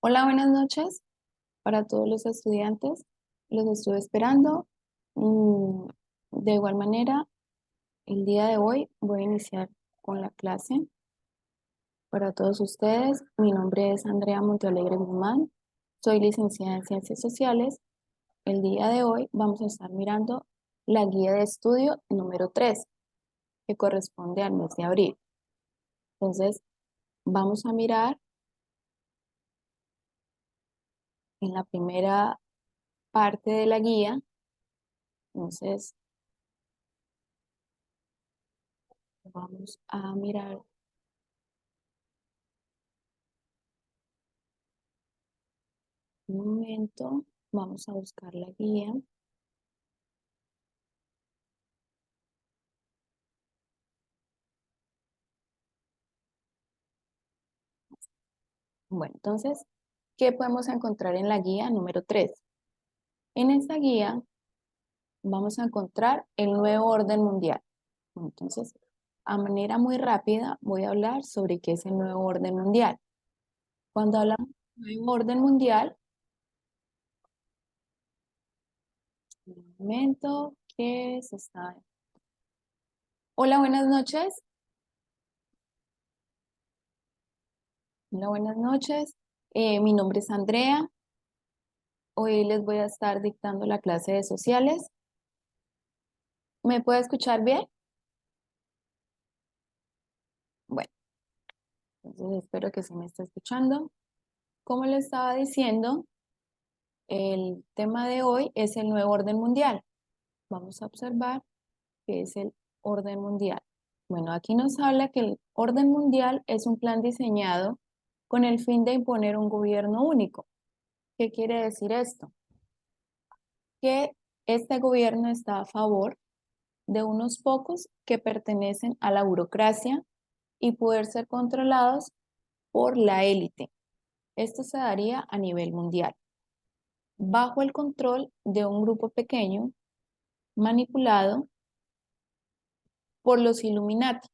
Hola, buenas noches para todos los estudiantes. Los estuve esperando. Mm, De igual manera, el día de hoy voy a iniciar con la clase para todos ustedes. Mi nombre es Andrea Montealegre Guzmán. Soy licenciada en Ciencias Sociales. El día de hoy vamos a estar mirando la guía de estudio número 3, que corresponde al mes de abril. Entonces, vamos a mirar en la primera parte de la guía. Entonces, vamos a mirar un momento, vamos a buscar la guía. Bueno, entonces, ¿qué podemos encontrar en la guía número 3? En esta guía vamos a encontrar el nuevo orden mundial. Bueno, entonces, a manera muy rápida voy a hablar sobre qué es el nuevo orden mundial. Cuando hablamos del nuevo orden mundial, un momento, ¿qué se está? Hola, buenas noches. Hola, buenas noches. Mi nombre es Andrea. Hoy les voy a estar dictando la clase de sociales. ¿Me puede escuchar bien? Bueno, entonces espero que se me esté escuchando. Como le estaba diciendo, el tema de hoy es el nuevo orden mundial. Vamos a observar qué es el orden mundial. Bueno, aquí nos habla que el orden mundial es un plan diseñado con el fin de imponer un gobierno único. ¿Qué quiere decir esto? Que este gobierno está a favor de unos pocos que pertenecen a la burocracia y poder ser controlados por la élite. Esto se daría a nivel mundial, bajo el control de un grupo pequeño manipulado por los Illuminati.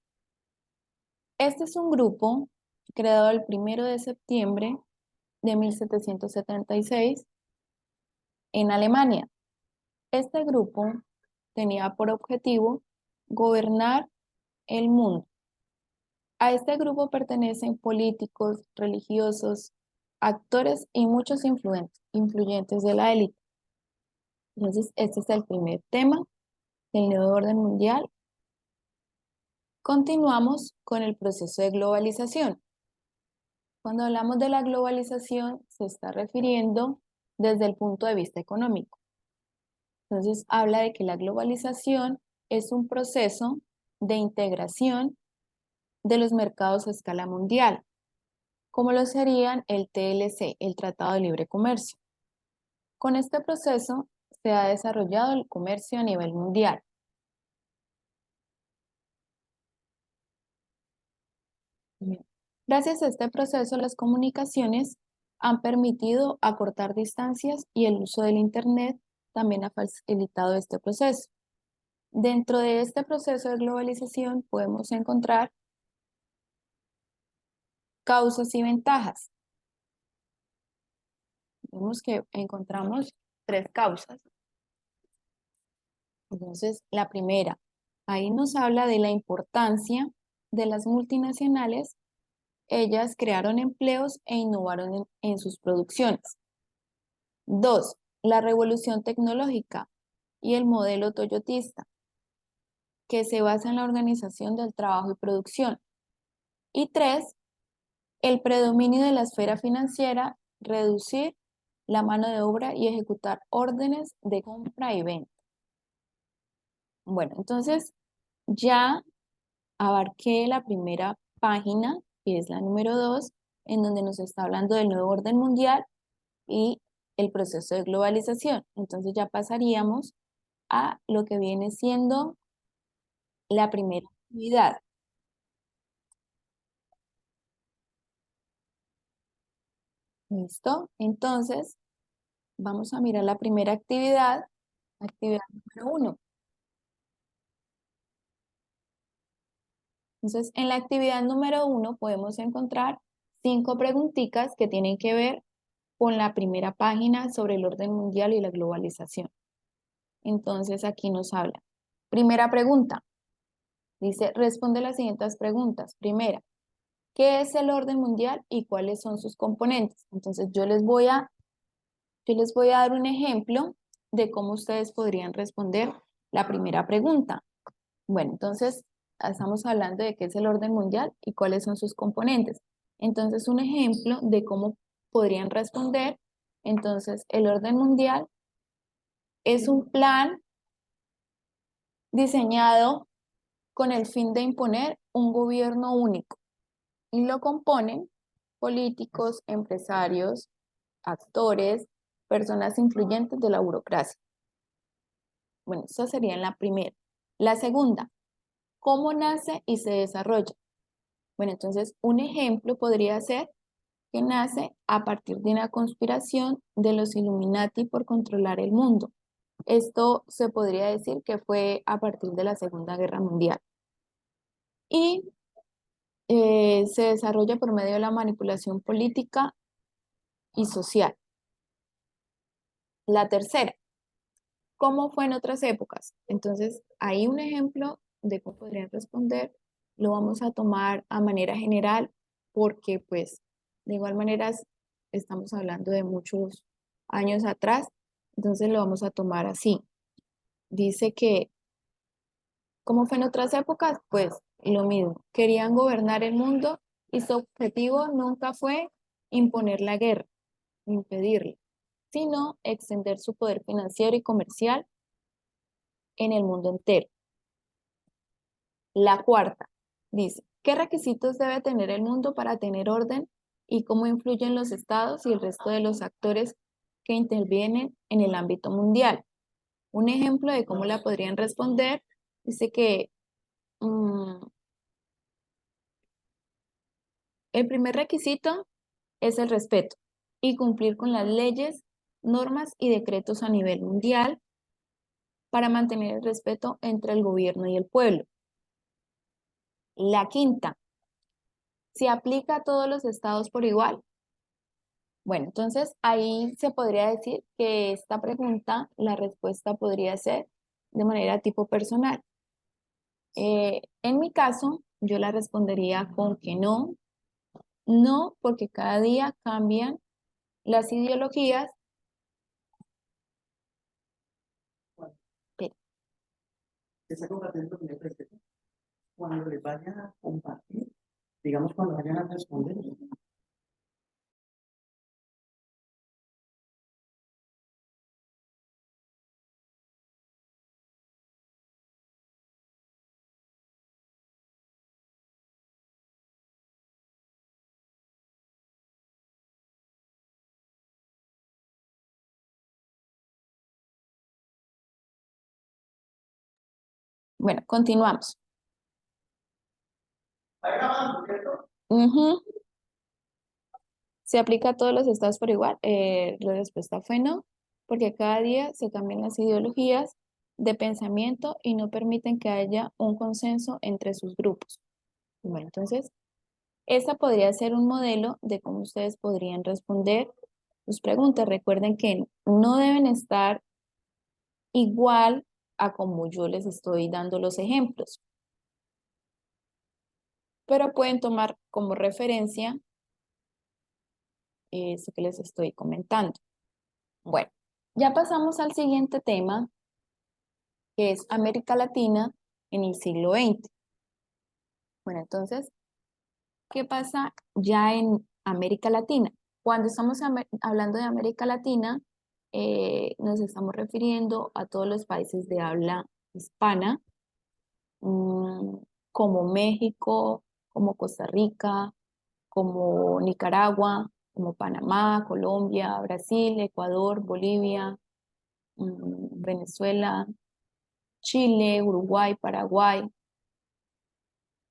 Este es un grupo creado el 1 de septiembre de 1776 en Alemania. Este grupo tenía por objetivo gobernar el mundo. A este grupo pertenecen políticos, religiosos, actores y muchos influyentes de la élite. Entonces, este es el primer tema del nuevo orden mundial. Continuamos con el proceso de globalización. Cuando hablamos de la globalización, se está refiriendo desde el punto de vista económico. Entonces, habla de que la globalización es un proceso de integración de los mercados a escala mundial, como lo serían el TLC, el Tratado de Libre Comercio. Con este proceso se ha desarrollado el comercio a nivel mundial. Bien. Gracias a este proceso, las comunicaciones han permitido acortar distancias y el uso del Internet también ha facilitado este proceso. Dentro de este proceso de globalización podemos encontrar causas y ventajas. Vemos que encontramos tres causas. Entonces, la primera, ahí nos habla de la importancia de las multinacionales. Ellas crearon empleos e innovaron en sus producciones. Dos, la revolución tecnológica y el modelo toyotista, que se basa en la organización del trabajo y producción. Y tres, el predominio de la esfera financiera, reducir la mano de obra y ejecutar órdenes de compra y venta. Bueno, entonces ya abarqué la primera página, que es la número 2, en donde nos está hablando del nuevo orden mundial y el proceso de globalización. Entonces ya pasaríamos a lo que viene siendo la primera actividad. ¿Listo? Entonces, vamos a mirar la primera actividad, actividad número 1. Entonces, en la actividad número 1 podemos encontrar 5 preguntitas que tienen que ver con la primera página sobre el orden mundial y la globalización. Entonces aquí nos habla. Primera pregunta. Dice, responde las siguientes preguntas. Primera, ¿qué es el orden mundial y cuáles son sus componentes? Entonces yo les voy a dar un ejemplo de cómo ustedes podrían responder la primera pregunta. Bueno, entonces estamos hablando de qué es el orden mundial y cuáles son sus componentes. Entonces, un ejemplo de cómo podrían responder. Entonces, el orden mundial es un plan diseñado con el fin de imponer un gobierno único y lo componen políticos, empresarios, actores, personas influyentes de la burocracia. Bueno, eso sería en la primera. La segunda, ¿cómo nace y se desarrolla? Bueno, entonces un ejemplo podría ser que nace a partir de una conspiración de los Illuminati por controlar el mundo. Esto se podría decir que fue a partir de la Segunda Guerra Mundial. Y se desarrolla por medio de la manipulación política y social. La tercera, ¿cómo fue en otras épocas? Entonces, ahí un ejemplo de cómo podrían responder, lo vamos a tomar a manera general porque pues de igual manera estamos hablando de muchos años atrás, entonces lo vamos a tomar así. Dice que, ¿cómo fue en otras épocas? Pues lo mismo, querían gobernar el mundo y su objetivo nunca fue imponer la guerra, impedirla, sino extender su poder financiero y comercial en el mundo entero. La cuarta dice, ¿qué requisitos debe tener el mundo para tener orden y cómo influyen los estados y el resto de los actores que intervienen en el ámbito mundial? Un ejemplo de cómo la podrían responder dice que el primer requisito es el respeto y cumplir con las leyes, normas y decretos a nivel mundial para mantener el respeto entre el gobierno y el pueblo. La quinta, ¿se aplica a todos los estados por igual? Bueno, entonces ahí se podría decir que esta pregunta, la respuesta podría ser de manera tipo personal. En mi caso, yo la respondería con que no, no, porque cada día cambian las ideologías. Espera. Está compartiendo con el respeto. Cuando les vayan a compartir, digamos, cuando vayan a responder. Bueno, continuamos. ¿Está grabando, cierto? Ujú. ¿Se aplica a todos los estados por igual? La respuesta fue no, porque cada día se cambian las ideologías de pensamiento y no permiten que haya un consenso entre sus grupos. Bueno, entonces, esa podría ser un modelo de cómo ustedes podrían responder sus preguntas. Recuerden que no deben estar igual a como yo les estoy dando los ejemplos, pero pueden tomar como referencia eso que les estoy comentando. Bueno, ya pasamos al siguiente tema, que es América Latina en el siglo XX. Bueno, entonces, ¿qué pasa ya en América Latina? Cuando estamos hablando de América Latina, nos estamos refiriendo a todos los países de habla hispana, mm, como México, como Costa Rica, como Nicaragua, como Panamá, Colombia, Brasil, Ecuador, Bolivia, Venezuela, Chile, Uruguay, Paraguay.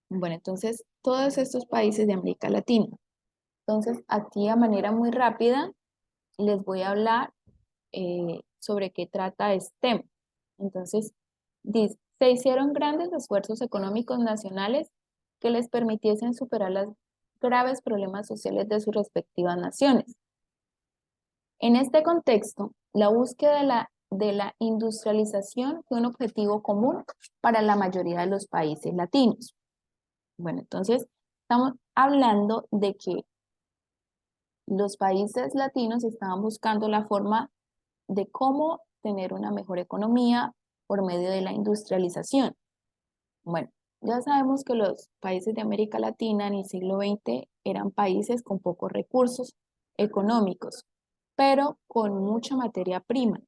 Bueno, entonces, todos estos países de América Latina. Entonces, aquí a manera muy rápida les voy a hablar sobre qué trata este tema. Entonces, dice, se hicieron grandes esfuerzos económicos nacionales que les permitiesen superar los graves problemas sociales de sus respectivas naciones. En este contexto, la búsqueda de la industrialización fue un objetivo común para la mayoría de los países latinos. Bueno, entonces estamos hablando de que los países latinos estaban buscando la forma de cómo tener una mejor economía por medio de la industrialización. Bueno, ya sabemos que los países de América Latina en el siglo XX eran países con pocos recursos económicos, pero con mucha materia prima.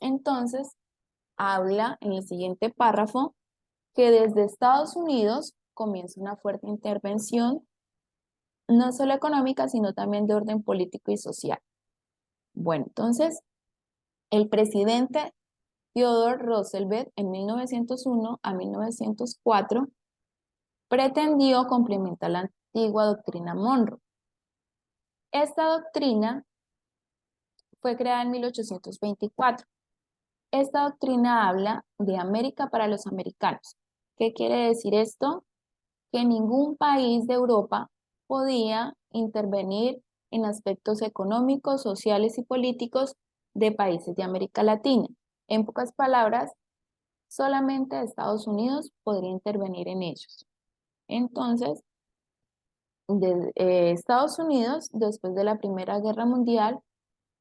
Entonces, habla en el siguiente párrafo que desde Estados Unidos comienza una fuerte intervención, no solo económica, sino también de orden político y social. Bueno, entonces, el presidente Theodore Roosevelt en 1901 a 1904 pretendió complementar la antigua doctrina Monroe. Esta doctrina fue creada en 1824. Esta doctrina habla de América para los americanos. ¿Qué quiere decir esto? Que ningún país de Europa podía intervenir en aspectos económicos, sociales y políticos de países de América Latina. En pocas palabras, solamente Estados Unidos podría intervenir en ellos. Entonces, Estados Unidos, después de la Primera Guerra Mundial,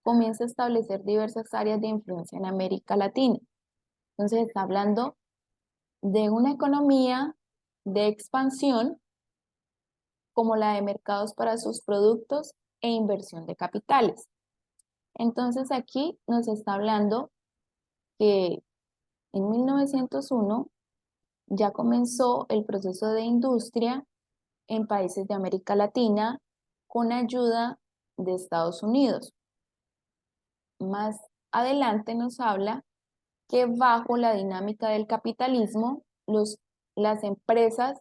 comienza a establecer diversas áreas de influencia en América Latina. Entonces, está hablando de una economía de expansión como la de mercados para sus productos e inversión de capitales. Entonces, aquí nos está hablando que en 1901 ya comenzó el proceso de industria en países de América Latina con ayuda de Estados Unidos. Más adelante nos habla que bajo la dinámica del capitalismo, las empresas,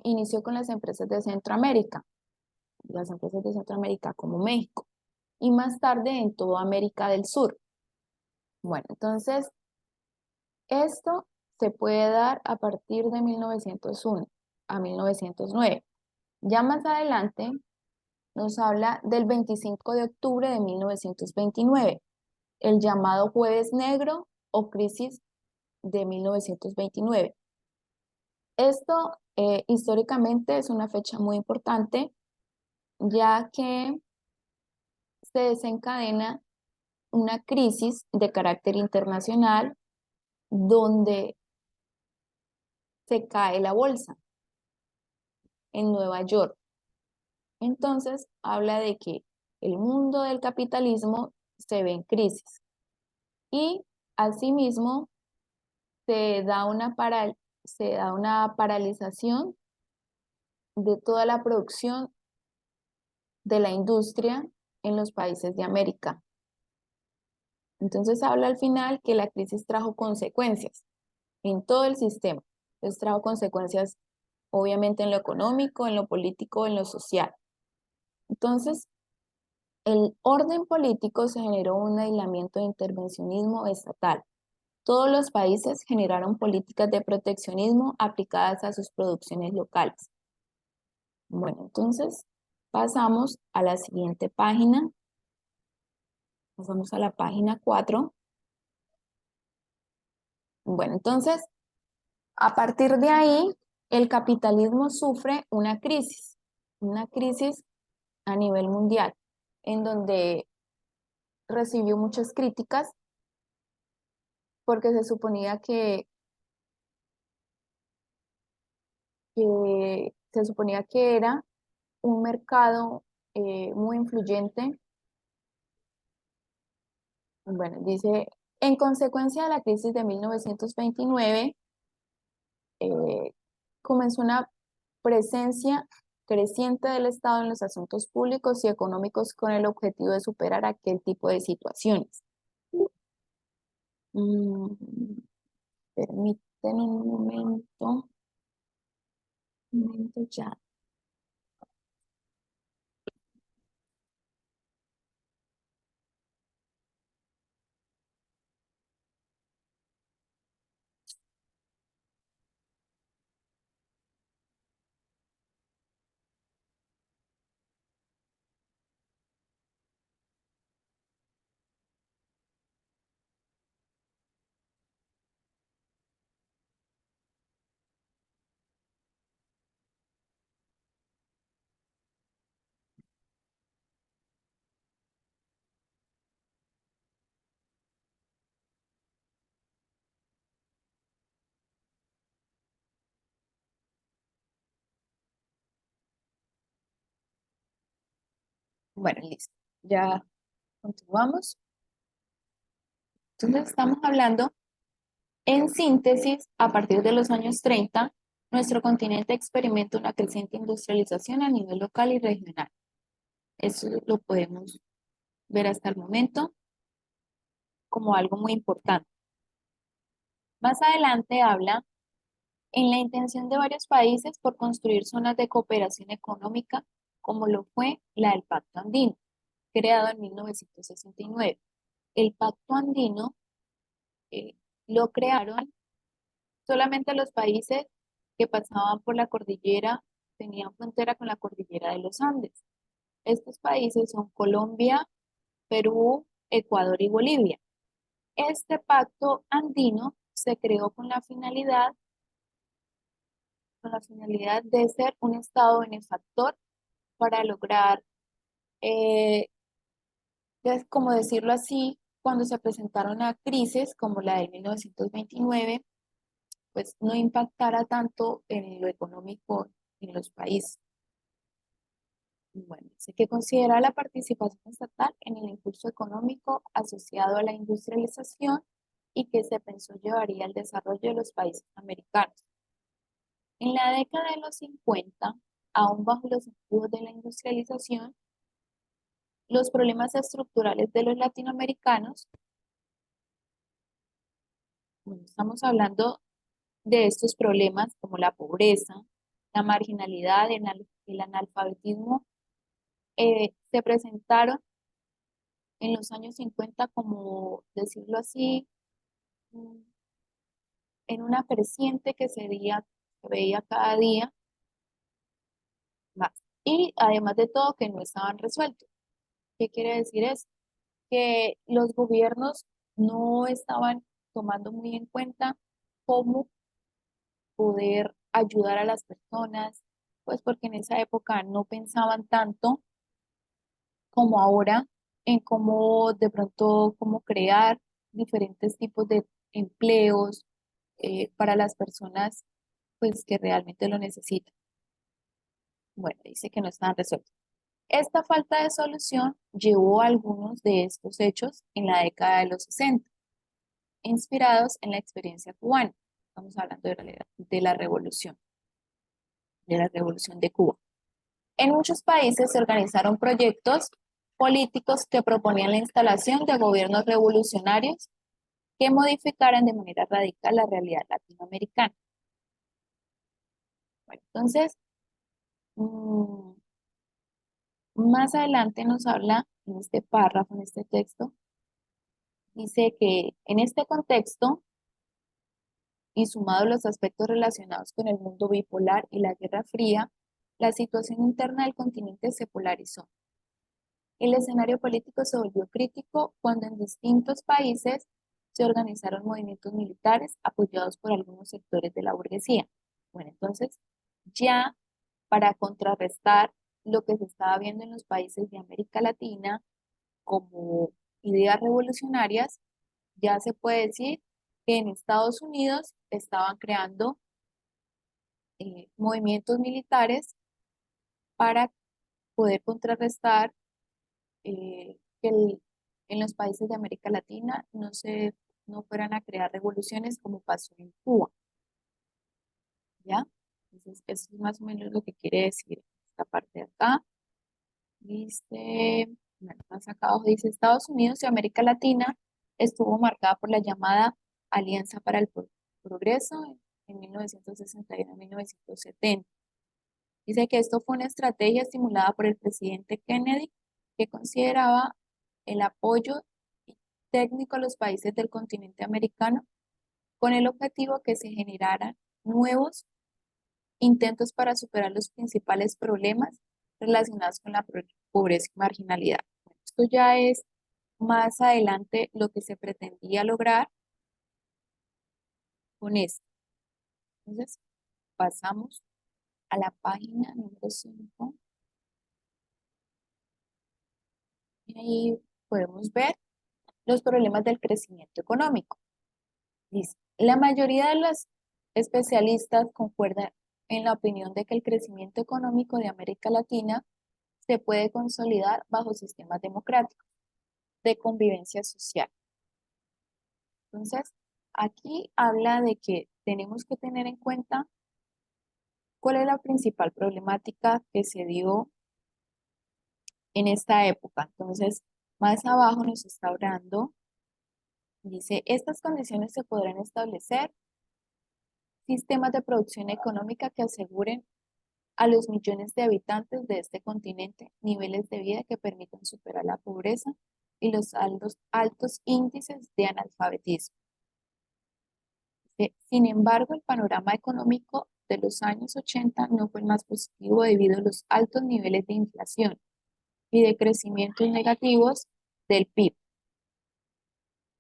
inició con las empresas de Centroamérica, las empresas de Centroamérica como México, y más tarde en toda América del Sur. Bueno, entonces, esto se puede dar a partir de 1901 a 1909. Ya más adelante nos habla del 25 de octubre de 1929, el llamado Jueves Negro o crisis de 1929. Esto históricamente es una fecha muy importante, ya que se desencadena una crisis de carácter internacional donde se cae la bolsa en Nueva York. Entonces habla de que el mundo del capitalismo se ve en crisis y asimismo se da se da una paralización de toda la producción de la industria en los países de América. Entonces habla al final que la crisis trajo consecuencias en todo el sistema. Entonces trajo consecuencias obviamente en lo económico, en lo político, en lo social. Entonces, el orden político se generó un aislamiento de intervencionismo estatal. Todos los países generaron políticas de proteccionismo aplicadas a sus producciones locales. Bueno, entonces pasamos a la siguiente página. Pasamos a la página 4. Bueno, entonces, a partir de ahí, el capitalismo sufre una crisis a nivel mundial, en donde recibió muchas críticas porque se suponía que era un mercado muy influyente. Bueno, dice, en consecuencia de la crisis de 1929, eh, comenzó una presencia creciente del Estado en los asuntos públicos y económicos con el objetivo de superar aquel tipo de situaciones. Mm, permiten un momento ya. Bueno, listo. Ya continuamos. Entonces estamos hablando, en síntesis, a partir de los años 30, nuestro continente experimenta una creciente industrialización a nivel local y regional. Eso lo podemos ver hasta el momento como algo muy importante. Más adelante habla en la intención de varios países por construir zonas de cooperación económica, como lo fue la del Pacto Andino, creado en 1969. El Pacto Andino eh, lo crearon solamente los países que pasaban por la cordillera, tenían frontera con la cordillera de los Andes. Estos países son Colombia, Perú, Ecuador y Bolivia. Este pacto andino se creó con la finalidad de ser un estado benefactor para lograr, eh, como decirlo así, cuando se presentaron a crisis como la de 1929, pues no impactara tanto en lo económico en los países. Bueno, dice que considera la participación estatal en el impulso económico asociado a la industrialización y que se pensó llevaría al desarrollo de los países americanos. En la década de los 50, aún bajo los impulsos de la industrialización, los problemas estructurales de los latinoamericanos, bueno, estamos hablando de estos problemas como la pobreza, la marginalidad, el analfabetismo, se presentaron en los años 50 como, decirlo así, mm, en una creciente que veía cada día más. Y además de todo, que no estaban resueltos. ¿Qué quiere decir eso? Que los gobiernos no estaban tomando muy en cuenta cómo poder ayudar a las personas, pues porque en esa época no pensaban tanto como ahora en cómo de pronto, cómo crear diferentes tipos de empleos para las personas pues que realmente lo necesitan. Bueno, dice que no están resueltos. Esta falta de solución llevó a algunos de estos hechos en la década de los 60, inspirados en la experiencia cubana. Estamos hablando de la revolución de Cuba. En muchos países se organizaron proyectos políticos que proponían la instalación de gobiernos revolucionarios que modificaran de manera radical la realidad latinoamericana. Bueno, entonces, mm, más adelante nos habla en este párrafo, en este texto, dice que en este contexto, y sumado a los aspectos relacionados con el mundo bipolar y la Guerra Fría, la situación interna del continente se polarizó. El escenario político se volvió crítico cuando en distintos países se organizaron movimientos militares apoyados por algunos sectores de la burguesía. Bueno, entonces, ya para contrarrestar lo que se estaba viendo en los países de América Latina como ideas revolucionarias, ya se puede decir que en Estados Unidos estaban creando movimientos militares para poder contrarrestar en los países de América Latina no fueran a crear revoluciones como pasó en Cuba, ¿ya? Entonces, eso es más o menos lo que quiere decir esta parte de acá. Dice, bueno, más acá abajo dice, Estados Unidos y América Latina estuvo marcada por la llamada Alianza para el Progreso en 1961 a 1970. Dice que esto fue una estrategia estimulada por el presidente Kennedy, que consideraba el apoyo técnico a los países del continente americano con el objetivo que se generaran nuevos intentos para superar los principales problemas relacionados con la pobreza y marginalidad. Esto ya es más adelante lo que se pretendía lograr con esto. Entonces, pasamos a la página número 5 y ahí podemos ver los problemas del crecimiento económico. Dice, la mayoría de los especialistas concuerdan en la opinión de que el crecimiento económico de América Latina se puede consolidar bajo sistemas democráticos de convivencia social. Entonces, aquí habla de que tenemos que tener en cuenta cuál es la principal problemática que se dio en esta época. Entonces, más abajo nos está hablando, dice, estas condiciones se podrán establecer sistemas de producción económica que aseguren a los millones de habitantes de este continente niveles de vida que permitan superar la pobreza y los altos índices de analfabetismo. Sin embargo, el panorama económico de los años 80 no fue el más positivo debido a los altos niveles de inflación y de crecimientos negativos del PIB.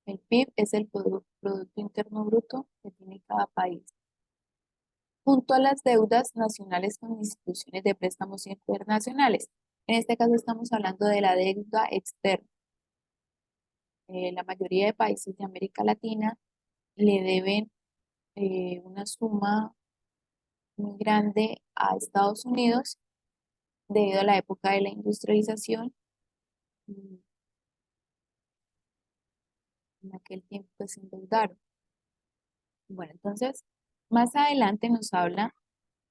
El PIB es el Producto Interno Bruto que tiene cada país, junto a las deudas nacionales con instituciones de préstamos internacionales. En este caso estamos hablando de la deuda externa. La mayoría de países de América Latina le deben una suma muy grande a Estados Unidos debido a la época de la industrialización. En aquel tiempo pues se endeudaron. Bueno, entonces, más adelante nos habla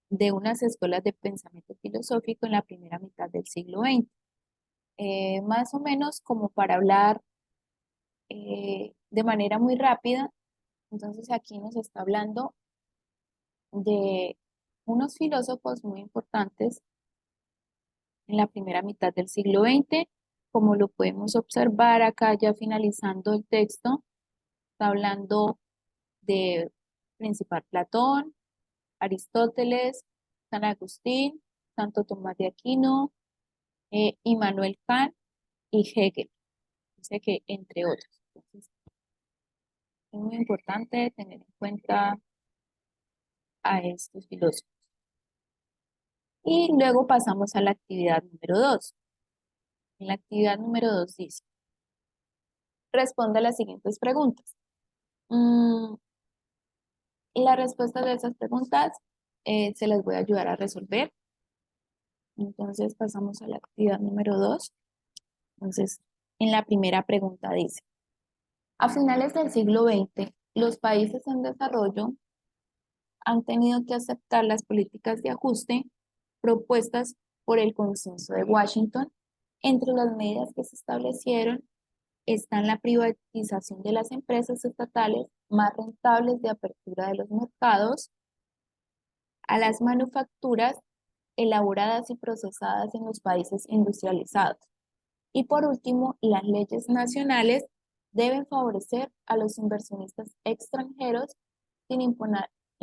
de unas escuelas de pensamiento filosófico en la primera mitad del siglo XX. Más o menos como para hablar de manera muy rápida, entonces aquí nos está hablando de unos filósofos muy importantes en la primera mitad del siglo XX, como lo podemos observar acá ya finalizando el texto, está hablando de principal Platón, Aristóteles, San Agustín, Santo Tomás de Aquino, Immanuel Kant y Hegel. Dice que entre otros. Entonces, es muy importante tener en cuenta a estos filósofos. Y luego pasamos a la actividad número 2. En la actividad número 2 dice, responde a las siguientes preguntas. Y la respuesta de esas preguntas se las voy a ayudar a resolver. Entonces pasamos a la actividad número 2. Entonces, en la primera pregunta dice, a finales del siglo XX, los países en desarrollo han tenido que aceptar las políticas de ajuste propuestas por el Consenso de Washington. Entre las medidas que se establecieron están la privatización de las empresas estatales más rentables de apertura de los mercados a las manufacturas elaboradas y procesadas en los países industrializados. Y por último, las leyes nacionales deben favorecer a los inversionistas extranjeros sin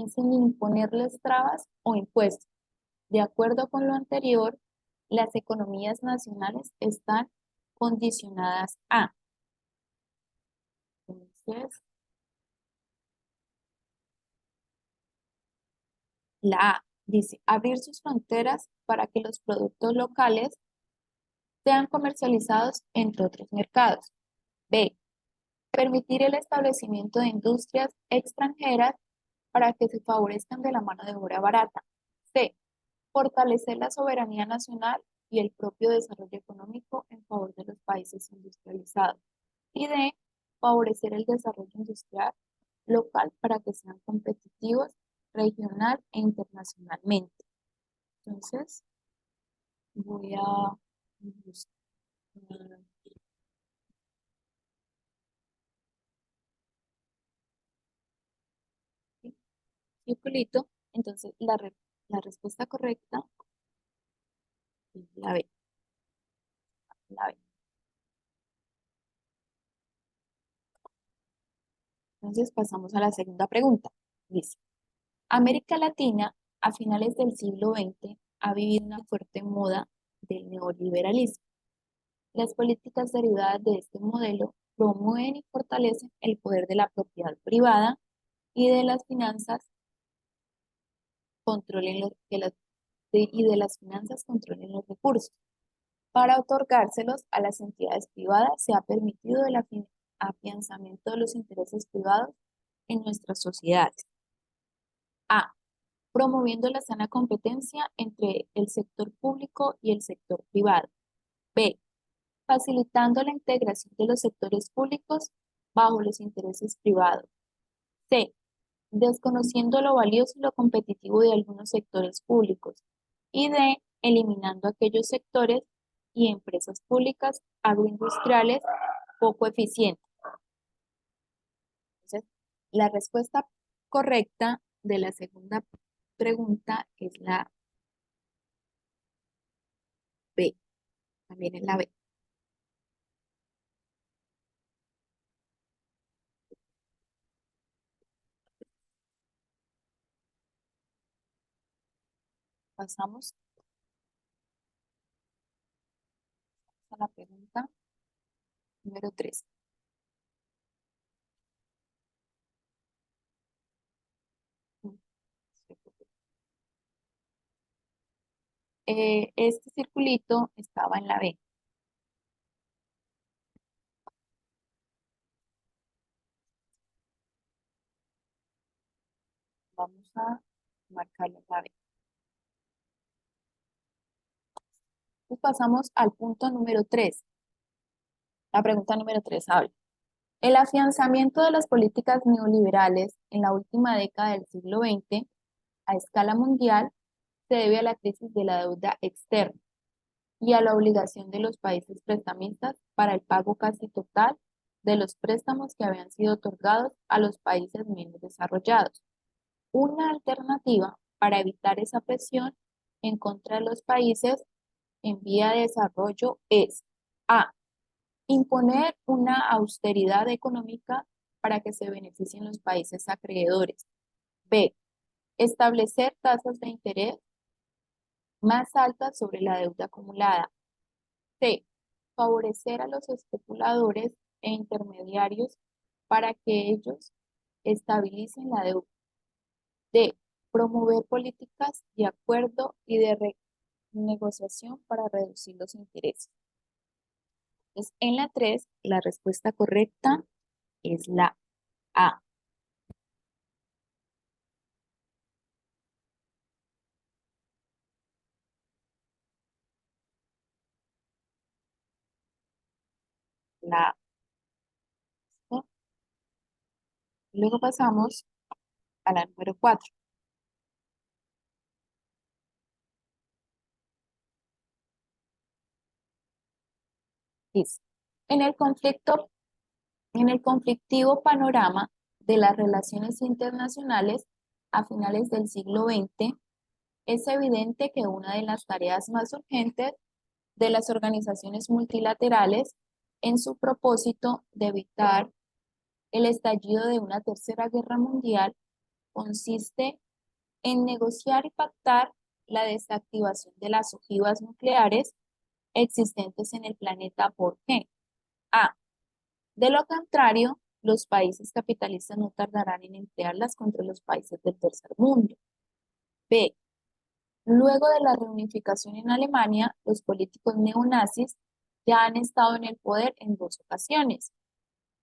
sin imponerles trabas o impuestos. De acuerdo con lo anterior, las economías nacionales están condicionadas a, entonces, la A dice, abrir sus fronteras para que los productos locales sean comercializados entre otros mercados. B, permitir el establecimiento de industrias extranjeras para que se favorezcan de la mano de obra barata. C, fortalecer la soberanía nacional y el propio desarrollo económico en favor de los países industrializados. Y D, favorecer el desarrollo industrial local para que sean competitivos regional e internacionalmente. Entonces, voy a buscar circulito. Entonces, la respuesta correcta es la B. La B. Entonces, pasamos a la segunda pregunta. Dice, América Latina a finales del siglo XX ha vivido una fuerte moda del neoliberalismo. Las políticas derivadas de este modelo promueven y fortalecen el poder de la propiedad privada y de las finanzas controlen los, que las- y de las finanzas controlen los recursos. Para otorgárselos a las entidades privadas se ha permitido el afianzamiento de los intereses privados en nuestras sociedades. A. promoviendo la sana competencia entre el sector público y el sector privado. B, facilitando la integración de los sectores públicos bajo los intereses privados. C, desconociendo lo valioso y lo competitivo de algunos sectores públicos. Y D, eliminando aquellos sectores y empresas públicas agroindustriales poco eficientes. Entonces, la respuesta correcta de la segunda pregunta es la B, también es la B. Pasamos a la pregunta número 3. Este circulito estaba en la B. Vamos a marcarlo en la B. Y pasamos al punto número 3. La pregunta número 3 habla. El afianzamiento de las políticas neoliberales en la última década del siglo XX a escala mundial se debe a la crisis de la deuda externa y a la obligación de los países prestamistas para el pago casi total de los préstamos que habían sido otorgados a los países menos desarrollados. Una alternativa para evitar esa presión en contra de los países en vía de desarrollo es A, imponer una austeridad económica para que se beneficien los países acreedores. B, establecer tasas de interés más altas sobre la deuda acumulada. C, favorecer a los especuladores e intermediarios para que ellos estabilicen la deuda. D, promover políticas de acuerdo y de renegociación para reducir los intereses. Entonces, en la 3, la respuesta correcta es la A. La A. Luego pasamos a la número 4. Dice, en el conflicto, en el conflictivo panorama de las relaciones internacionales a finales del siglo XX, es evidente que una de las tareas más urgentes de las organizaciones multilaterales en su propósito de evitar el estallido de una tercera guerra mundial consiste en negociar y pactar la desactivación de las ojivas nucleares existentes en el planeta. ¿Por qué? A. De lo contrario, los países capitalistas no tardarán en emplearlas contra los países del tercer mundo. B. Luego de la reunificación en Alemania, los políticos neonazis ya han estado en el poder en 2 ocasiones.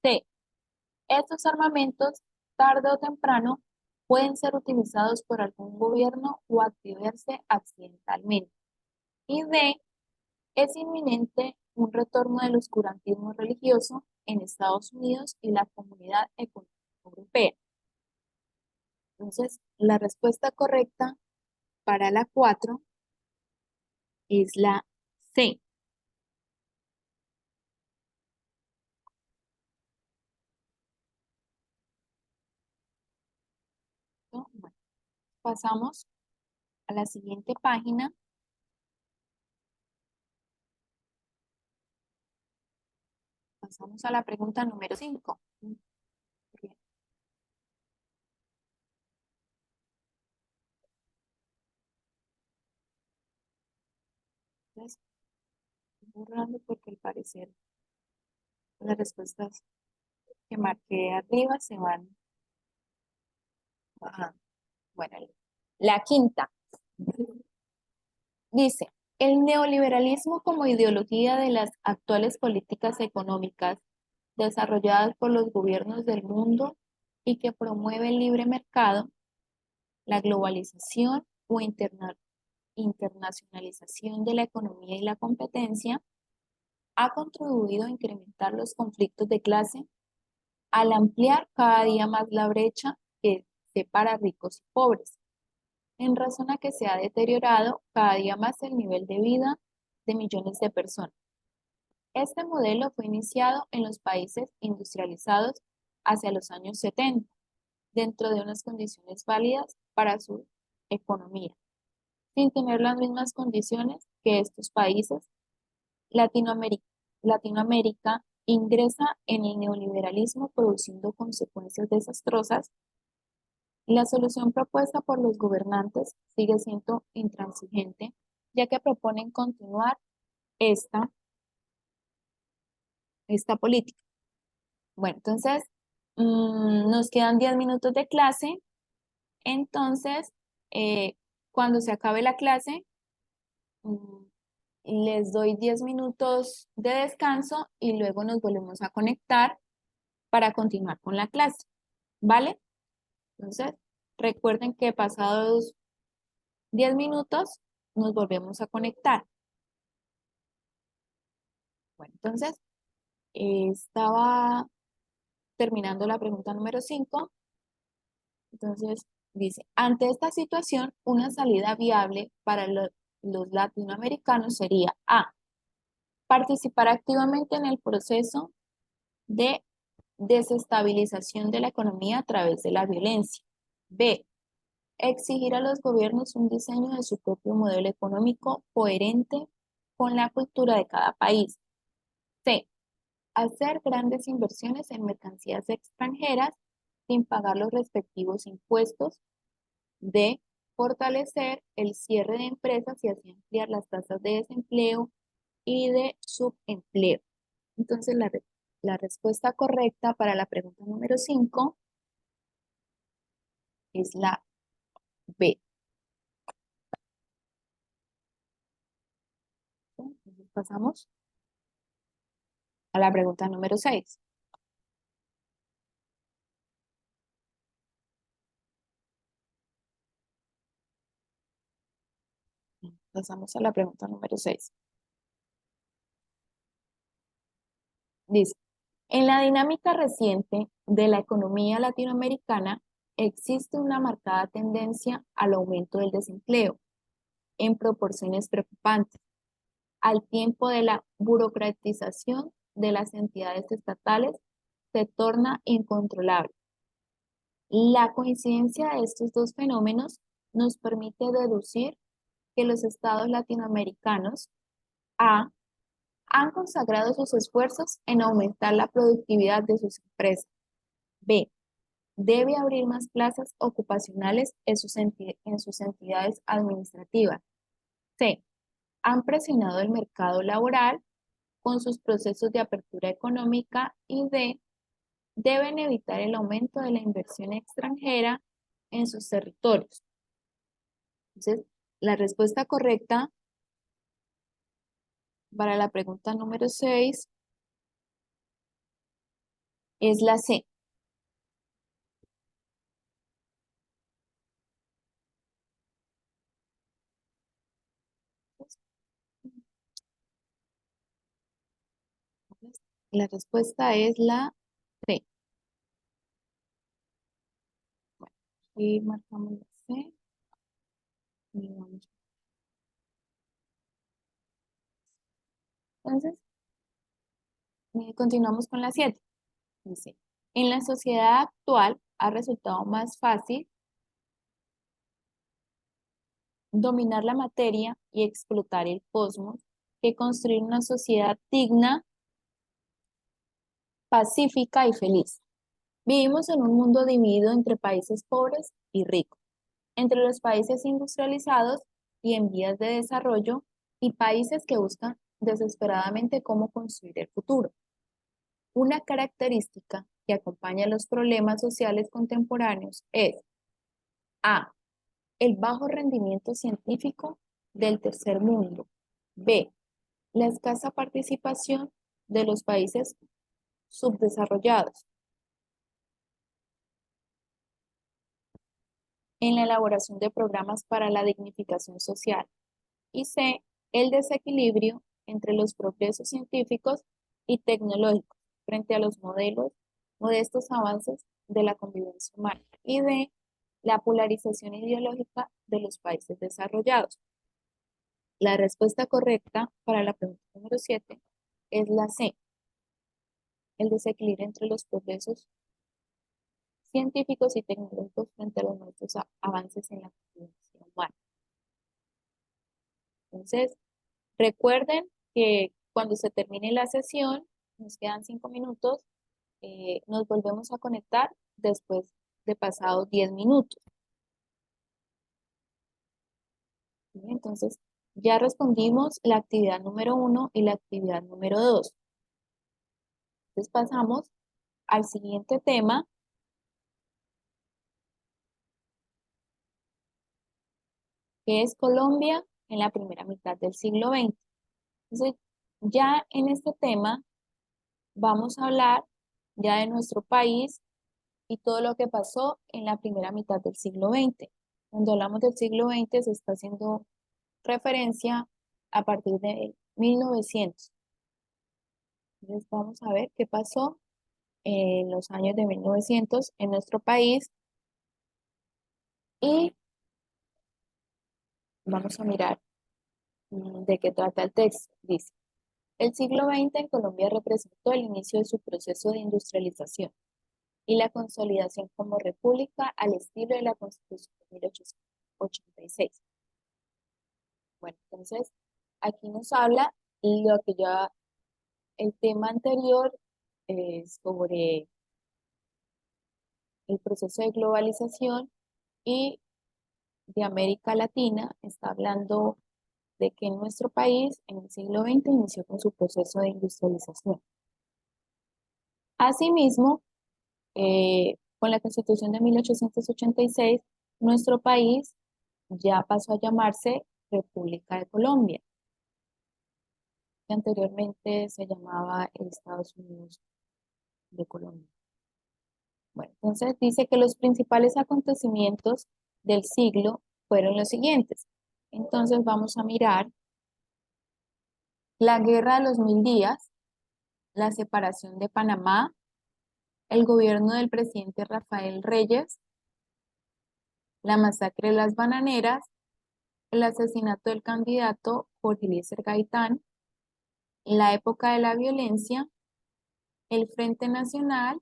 C. Estos armamentos, tarde o temprano, pueden ser utilizados por algún gobierno o activarse accidentalmente. Y D. Es inminente un retorno del oscurantismo religioso en Estados Unidos y la Comunidad Económica Europea. Entonces, la respuesta correcta para la 4 es la C. ¿No? Bueno, pasamos a la siguiente página. Pasamos a la pregunta número 5. Entonces, estoy borrando porque al parecer las respuestas que marqué arriba se van bajando. Bueno, la quinta dice, el neoliberalismo como ideología de las actuales políticas económicas desarrolladas por los gobiernos del mundo y que promueve el libre mercado La globalización o internacionalización de la economía y la competencia ha contribuido a incrementar los conflictos de clase al ampliar cada día más la brecha que separa ricos y pobres, en razón a que se ha deteriorado cada día más el nivel de vida de millones de personas. Este modelo fue iniciado en los países industrializados hacia los años 70, dentro de unas condiciones válidas para su economía, sin tener las mismas condiciones que estos países. Latinoamérica, Latinoamérica ingresa en el neoliberalismo produciendo consecuencias desastrosas. La solución propuesta por los gobernantes sigue siendo intransigente, ya que proponen continuar esta, esta política. Bueno, entonces nos quedan 10 minutos de clase, entonces cuando se acabe la clase, mm, les doy 10 minutos de descanso y luego nos volvemos a conectar para continuar con la clase, ¿vale? Entonces, recuerden que pasados 10 minutos nos volvemos a conectar. Bueno, entonces, estaba terminando la pregunta número 5. Entonces, dice, ante esta situación, una salida viable para los latinoamericanos sería A, participar activamente en el proceso de desestabilización de la economía a través de la violencia. B, exigir a los gobiernos un diseño de su propio modelo económico coherente con la cultura de cada país. C, hacer grandes inversiones en mercancías extranjeras sin pagar los respectivos impuestos. D, fortalecer el cierre de empresas y así ampliar las tasas de desempleo y de subempleo. Entonces, la respuesta correcta para la pregunta número 5 es la B. Entonces, pasamos a la pregunta número 6. Pasamos a la pregunta número 6. Dice, en la dinámica reciente de la economía latinoamericana existe una marcada tendencia al aumento del desempleo en proporciones preocupantes, al tiempo de la burocratización de las entidades estatales se torna incontrolable. La coincidencia de estos dos fenómenos nos permite deducir que los estados latinoamericanos A, han consagrado sus esfuerzos en aumentar la productividad de sus empresas. B, debe abrir más plazas ocupacionales en sus entidades administrativas. C, han presionado el mercado laboral con sus procesos de apertura económica. Y D, deben evitar el aumento de la inversión extranjera en sus territorios. Entonces, la respuesta correcta para la pregunta número 6 es la C. La respuesta es la C. Bueno, aquí marcamos la C. Y vamos. Entonces, continuamos con la 7. Dice, en la sociedad actual ha resultado más fácil dominar la materia y explotar el cosmos que construir una sociedad digna, pacífica y feliz. Vivimos en un mundo dividido entre países pobres y ricos, entre los países industrializados y en vías de desarrollo y países que buscan desesperadamente cómo construir el futuro. Una característica que acompaña los problemas sociales contemporáneos es A, el bajo rendimiento científico del tercer mundo. B, la escasa participación de los países subdesarrollados. en la elaboración de programas para la dignificación social. Y C, el desequilibrio entre los progresos científicos y tecnológicos frente a los modestos avances de la convivencia humana. Y D, la polarización ideológica de los países desarrollados. La respuesta correcta para la pregunta número 7 es la C, el desequilibrio entre los progresos científicos y tecnológicos frente a los nuevos avances en la convivencia humana. Entonces, recuerden que cuando se termine la sesión, nos quedan 5 minutos, nos volvemos a conectar después de pasados 10 minutos. ¿Sí? Entonces, ya respondimos la actividad número 1 y la actividad número 2. Entonces pasamos al siguiente tema, que es Colombia en la primera mitad del siglo XX. Entonces, ya en este tema vamos a hablar ya de nuestro país y todo lo que pasó en la primera mitad del siglo XX. Cuando hablamos del siglo XX se está haciendo referencia a partir de 1900. Entonces vamos a ver qué pasó en los años de 1900 en nuestro país y vamos a mirar de qué trata el texto. Dice, el siglo XX en Colombia representó el inicio de su proceso de industrialización y la consolidación como república al estilo de la Constitución de 1886. Bueno, entonces aquí nos habla lo que ya el tema anterior sobre el proceso de globalización y de América Latina, está hablando de que en nuestro país en el siglo XX inició con su proceso de industrialización. Asimismo, con la Constitución de 1886, nuestro país ya pasó a llamarse República de Colombia, que anteriormente se llamaba Estados Unidos de Colombia. Bueno, entonces dice que los principales acontecimientos del siglo fueron los siguientes. Entonces vamos a mirar la Guerra de los Mil Días, la separación de Panamá, el gobierno del presidente Rafael Reyes, la masacre de las bananeras, el asesinato del candidato Jorge Eliezer Gaitán, la época de la violencia, el Frente Nacional,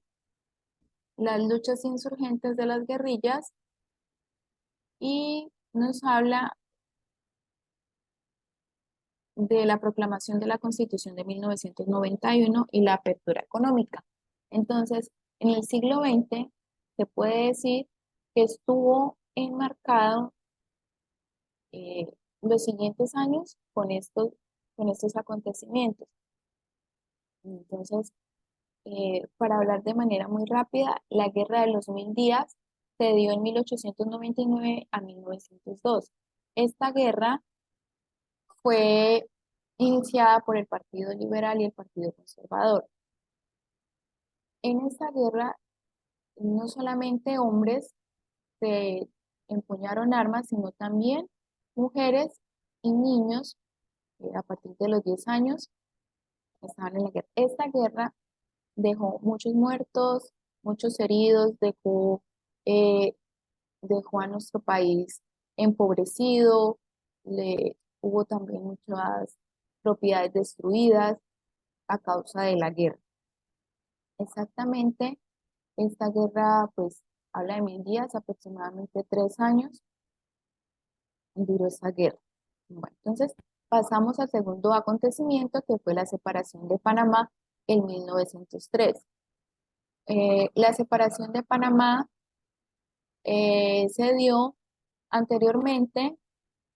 las luchas insurgentes de las guerrillas y nos habla de la proclamación de la Constitución de 1991 y la apertura económica. Entonces, en el siglo XX se puede decir que estuvo enmarcado los siguientes años con estos acontecimientos. Entonces, para hablar de manera muy rápida, la Guerra de los Mil Días se dio en 1899 a 1902. Esta guerra fue iniciada por el Partido Liberal y el Partido Conservador. En esta guerra, no solamente hombres se empuñaron armas, sino también mujeres y niños a partir de los 10 años estaban en la guerra. Esta guerra dejó muchos muertos, muchos heridos, eh, dejó a nuestro país empobrecido, hubo también muchas propiedades destruidas a causa de la guerra. Exactamente, esta guerra pues habla de 1000 días, aproximadamente 3 años duró esa guerra. Bueno, entonces pasamos al segundo acontecimiento que fue la separación de Panamá en 1903. La separación de Panamá se dio anteriormente,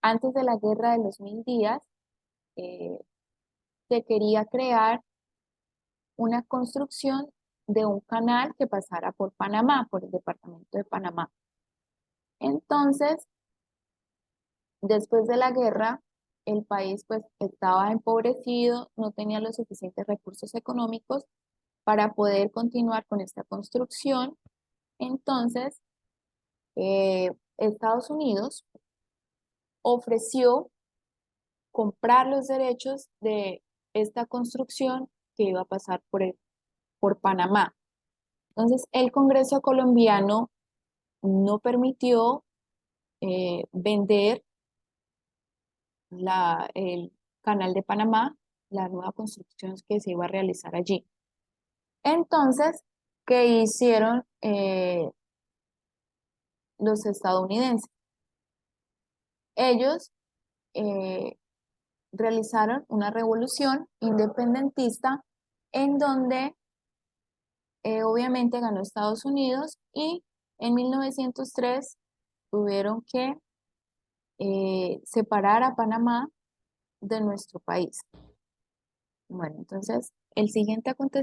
antes de la guerra de los 1000 días, eh, se quería crear una construcción de un canal que pasara por Panamá, por el departamento de Panamá. Entonces, después de la guerra, el país pues estaba empobrecido, no tenía los suficientes recursos económicos para poder continuar con esta construcción. Entonces, Estados Unidos ofreció comprar los derechos de esta construcción que iba a pasar por Panamá. Entonces, el Congreso colombiano no permitió vender el canal de Panamá, la nueva construcción que se iba a realizar allí. Entonces, ¿qué hicieron los estadounidenses? Ellos eh, realizaron una revolución independentista en donde obviamente ganó Estados Unidos y en 1903 tuvieron que separar a Panamá de nuestro país. Bueno, entonces el siguiente acontecimiento